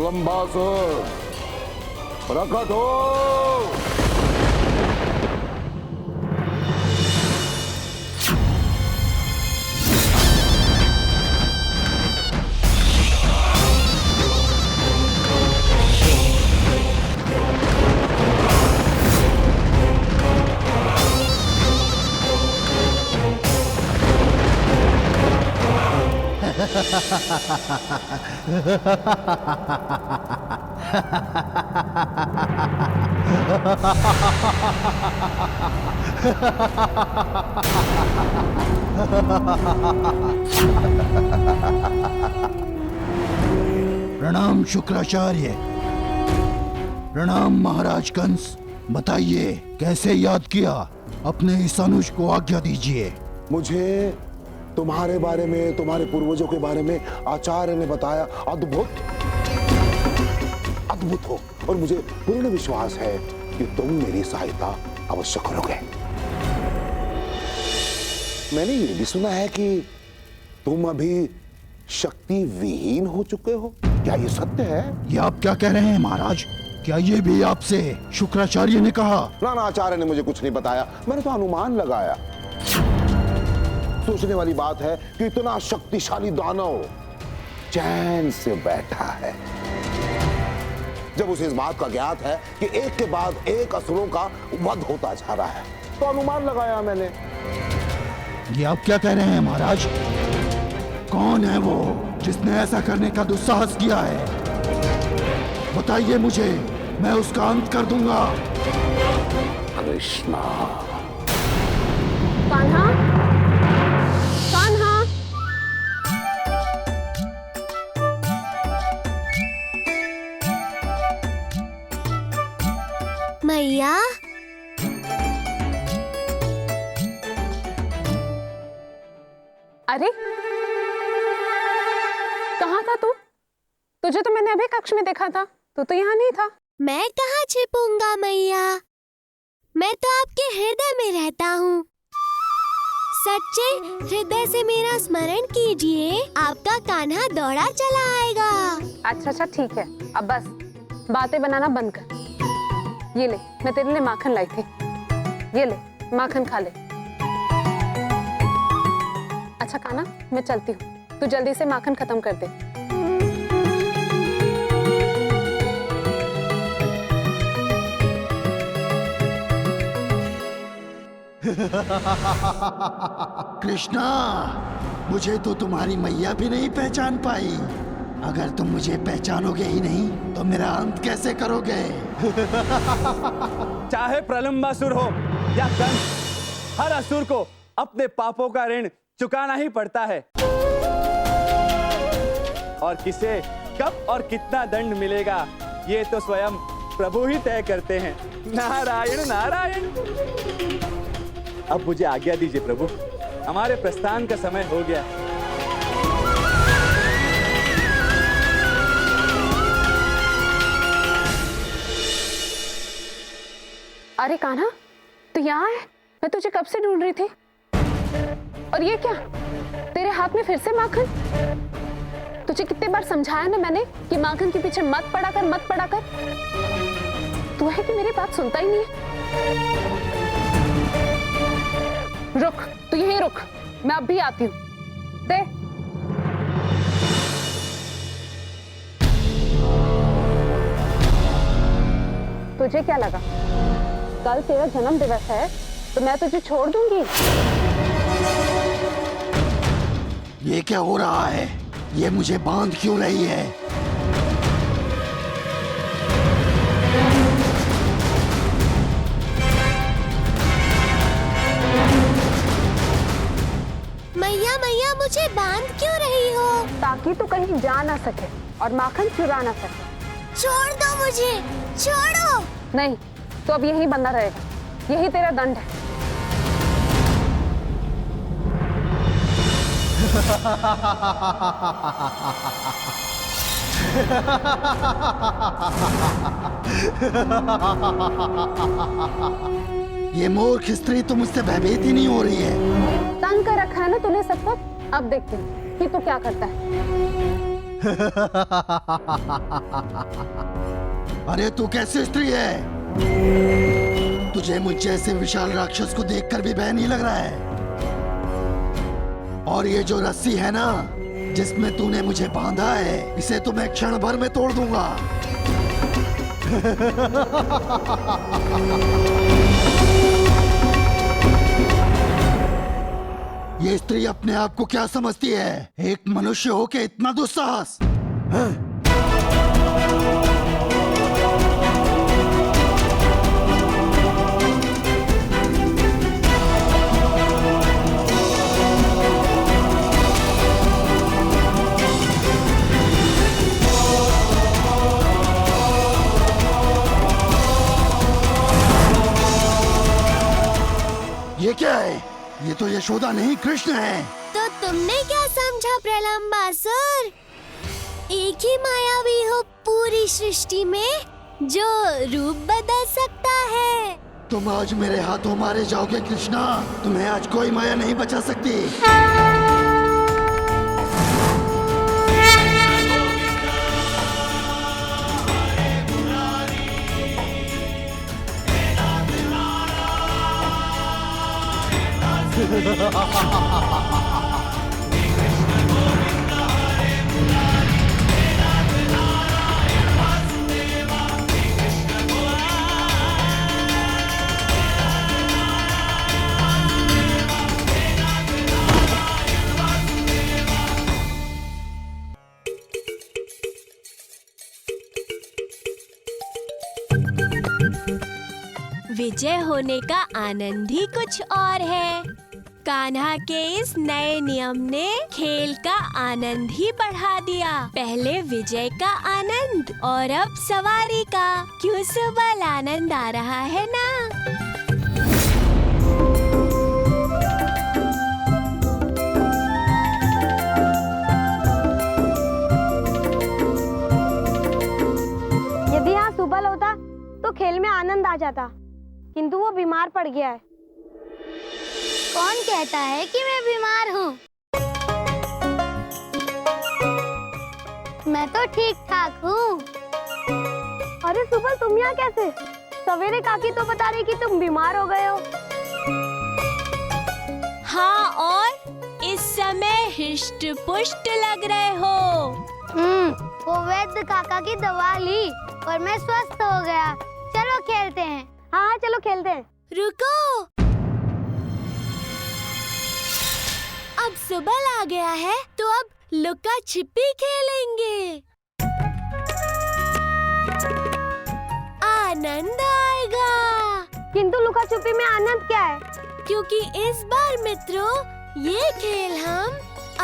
प्रलंबासुर प्रकट हो। प्रणाम शुक्राचार्य। प्रणाम महाराज कंस। बताइए कैसे याद किया? अपने इस अनुज को आज्ञा दीजिए। मुझे तुम्हारे बारे में, तुम्हारे पूर्वजों के बारे में आचार्य ने बताया। अद्भुत अद्भुत हो, और मुझे पूर्ण विश्वास है कि तुम मेरी सहायता अवश्य करोगे। मैंने ये भी सुना है कि तुम अभी शक्ति विहीन हो चुके हो। क्या ये सत्य है? ये आप क्या कह रहे हैं महाराज? क्या ये भी आपसे शुक्राचार्य ने कहा? ना आचार्य ने मुझे कुछ नहीं बताया, मैंने तो अनुमान लगाया। सोचने वाली बात है कि इतना शक्तिशाली दानव चैन से बैठा है, जब उसे इस बात का ज्ञात है कि एक के बाद एक असुरों का वध होता जा रहा है। तो अनुमान लगाया मैंने। ये आप क्या कह रहे हैं महाराज? कौन है वो जिसने ऐसा करने का दुस्साहस किया है? बताइए मुझे, मैं उसका अंत कर दूंगा। कृष्णा। कान्हा, कान्हा। मैया, अरे कहाँ था तू? तुझे तो मैंने अभी कक्ष में देखा था, तू तो यहाँ नहीं था। मैं कहाँ छिपूंगा मैया, मैं तो आपके हृदय में रहता हूँ। सच्चे हृदय से मेरा स्मरण कीजिए, आपका कान्हा दौड़ा चला आएगा। अच्छा ठीक है, अब बस बातें बनाना बंद कर। ये ले, मैं तेरे लिए माखन लाई थी। ये ले, माखन खा ले। अच्छा कान्हा, मैं चलती हूँ, तू जल्दी से माखन खत्म कर दे। कृष्णा, मुझे तो तुम्हारी मैया भी नहीं पहचान पाई। अगर तुम मुझे पहचानोगे ही नहीं तो मेरा अंत कैसे करोगे? चाहे प्रलंबासुर हो या कंस, हर असुर को अपने पापों का ऋण चुकाना ही पड़ता है, और किसे कब और कितना दंड मिलेगा ये तो स्वयं प्रभु ही तय करते हैं। नारायण नारायण। अब मुझे आज्ञा दीजिए प्रभु, हमारे प्रस्थान का समय हो गया। अरे कान्हा, तू यहाँ है? मैं तुझे कब से ढूंढ रही थी। और ये क्या, तेरे हाथ में फिर से माखन? तुझे कितने बार समझाया ना मैंने कि माखन के पीछे मत पड़ा कर, मत पड़ा कर। तू है कि मेरी बात सुनता ही नहीं है। रुक, तू यहीं रुक, मैं अब भी आती हूँ। दे। तुझे क्या लगा कल तेरा जन्म दिवस है तो मैं तुझे छोड़ दूंगी? ये क्या हो रहा है? ये मुझे बांध क्यों रही है? मैया मैया, मुझे बांध क्यों रही हो? ताकि तू कहीं जा ना सके और माखन चुरा ना सके। छोड़ दो मुझे, छोड़ो। नहीं, तो अब यही बंधा रहेगा, यही तेरा दंड है। ये मूर्ख स्त्री तो मुझसे भयभीत ही नहीं हो रही है। तंग कर रखा है ना तूने सबको, अब देखते हैं कि तू क्या करता है। अरे तू कैसी स्त्री है? तुझे मुझ जैसे विशाल राक्षस को देखकर भी भय नहीं लग रहा है? और ये जो रस्सी है ना, जिसमें तूने मुझे बांधा है, इसे तो मैं क्षण भर में तोड़ दूंगा। ये स्त्री अपने आप को क्या समझती है? एक मनुष्य होके इतना दुस्साहस? हाँ? ये क्या है? ये तो यशोदा नहीं, कृष्ण है। तो तुमने क्या समझा प्रलंबासुर? एक ही मायावी हो पूरी सृष्टि में जो रूप बदल सकता है। तुम आज मेरे हाथों मारे जाओगे कृष्णा। तुम्हें आज कोई माया नहीं बचा सकती। विजय होने का आनंद ही कुछ और है। कान्हा के इस नए नियम ने खेल का आनंद ही बढ़ा दिया। पहले विजय का आनंद और अब सवारी का। क्यों सुबल, आनंद आ रहा है ना? यदि यहाँ सुबल होता तो खेल में आनंद आ जाता, किंतु वो बीमार पड़ गया है। कौन कहता है कि मैं बीमार हूँ? मैं तो ठीक ठाक हूँ। अरे सुबल, तुम यहाँ कैसे? सवेरे काकी तो बता रही कि तुम बीमार हो गए हो। हाँ, और इस समय हिष्ट पुष्ट लग रहे हो। वो वैद्य काका की दवा ली और मैं स्वस्थ हो गया। चलो खेलते हैं। हाँ, चलो खेलते हैं। रुको, अब सुबल आ गया है तो अब लुका छिपी खेलेंगे। आनंद आएगा। किंतु लुका छुपी में आनंद क्या है? क्योंकि इस बार मित्रों ये खेल हम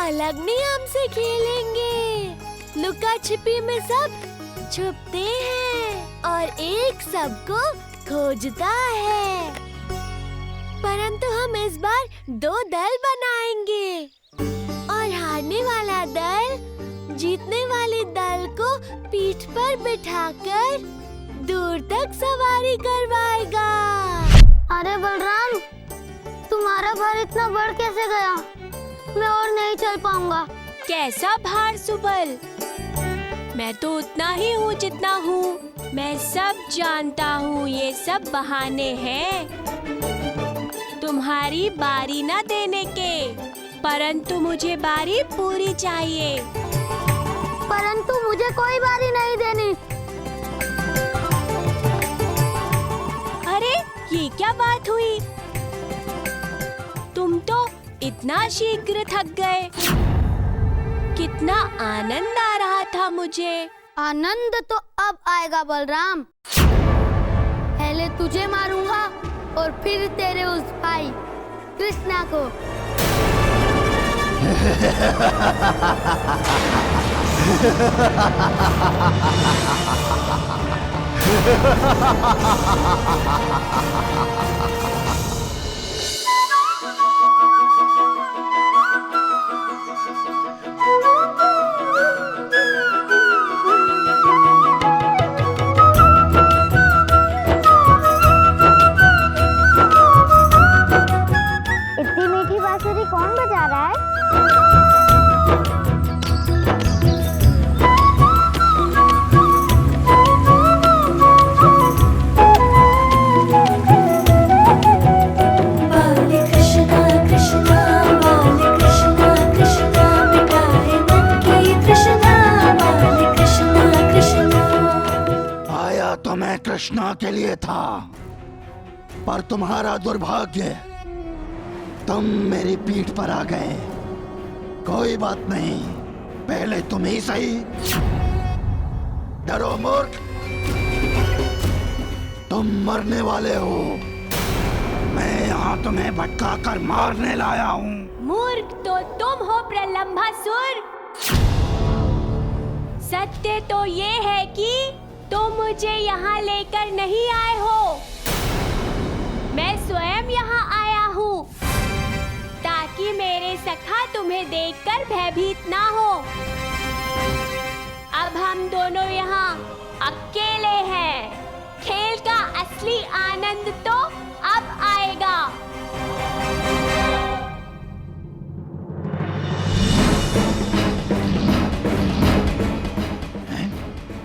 अलग नियम से खेलेंगे। लुका छिपी में सब छुपते हैं और एक सबको खोजता है। परंतु हम इस बार 2 दल बनाएंगे और हारने वाला दल जीतने वाले दल को पीठ पर बिठाकर दूर तक सवारी करवाएगा। अरे बलराम, तुम्हारा भार इतना बढ़ कैसे गया? मैं और नहीं चल पाऊंगा। कैसा भार सुबल? मैं तो उतना ही हूँ जितना हूँ। मैं सब जानता हूँ, ये सब बहाने हैं तुम्हारी बारी न देने के। परंतु मुझे बारी पूरी चाहिए। परंतु मुझे कोई बारी नहीं देनी। अरे ये क्या बात हुई? तुम तो इतना शीघ्र थक गए। कितना आनंद आ रहा था मुझे। आनंद तो अब आएगा बलराम। पहले तुझे मारूंगा और फिर तेरे उस भाई कृष्णा को। इतनी मीठी बांसुरी कौन बजा रहा है? कृष्णा के लिए था, पर तुम्हारा दुर्भाग्य, तुम मेरी पीठ पर आ गए। कोई बात नहीं, पहले तुम ही सही। डरो मूर्ख, तुम मरने वाले हो। मैं यहाँ तुम्हें भटका कर मारने लाया हूँ। मूर्ख तो तुम हो प्रलंबासुर। सत्य तो ये है कि तुम मुझे यहाँ लेकर नहीं आए हो। मैं स्वयं यहाँ आया हूँ ताकि मेरे सखा तुम्हें देखकर भयभीत ना हो। अब हम दोनों यहाँ अकेले हैं। खेल का असली आनंद तो अब आएगा।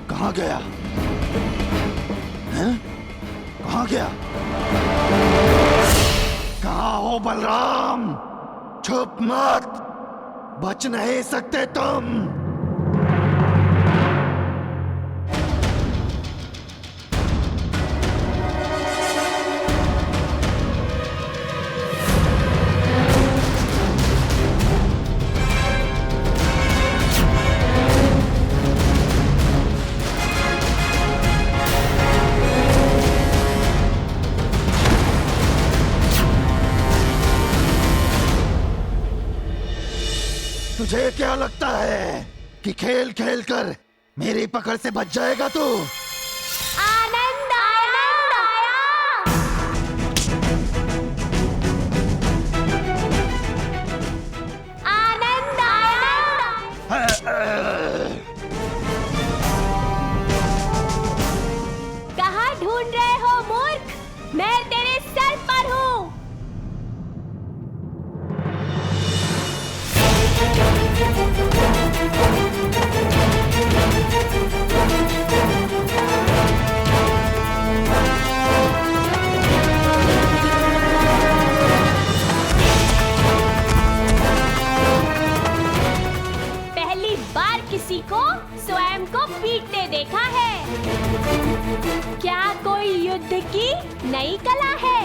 कहाँ गया? हैं? कहाँ गया? कहाँ हो बलराम? छुप मत, बच नहीं सकते तुम। तुझे क्या लगता है कि खेल खेल कर मेरी पकड़ से बच जाएगा तू? आनंद आया। आनंद आया। कहाँ ढूंढ रहे हो मूर्ख? मैं तेरे सर पर हूँ। पहली बार किसी को स्वयं को पीटते देखा है। क्या कोई युद्ध की नई कला है?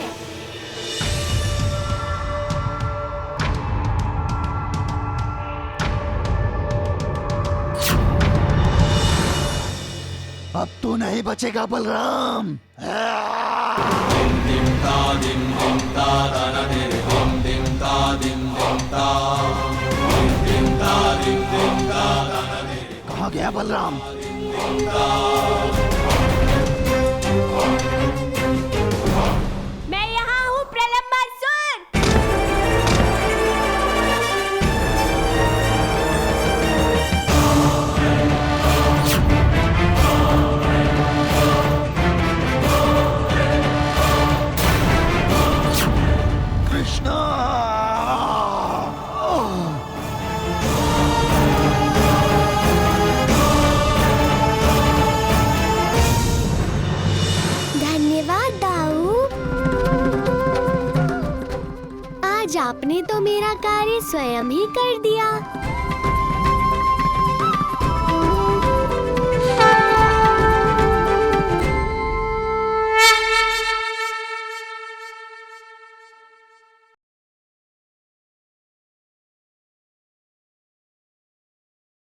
अब तू नहीं बचेगा बलराम। कहाँ गया बलराम? मैं यहाँ हूँ प्रलंबासुर। कृष्णा! धन्यवाद दाऊ। आज आपने तो मेरा कार्य स्वयं ही कर दिया।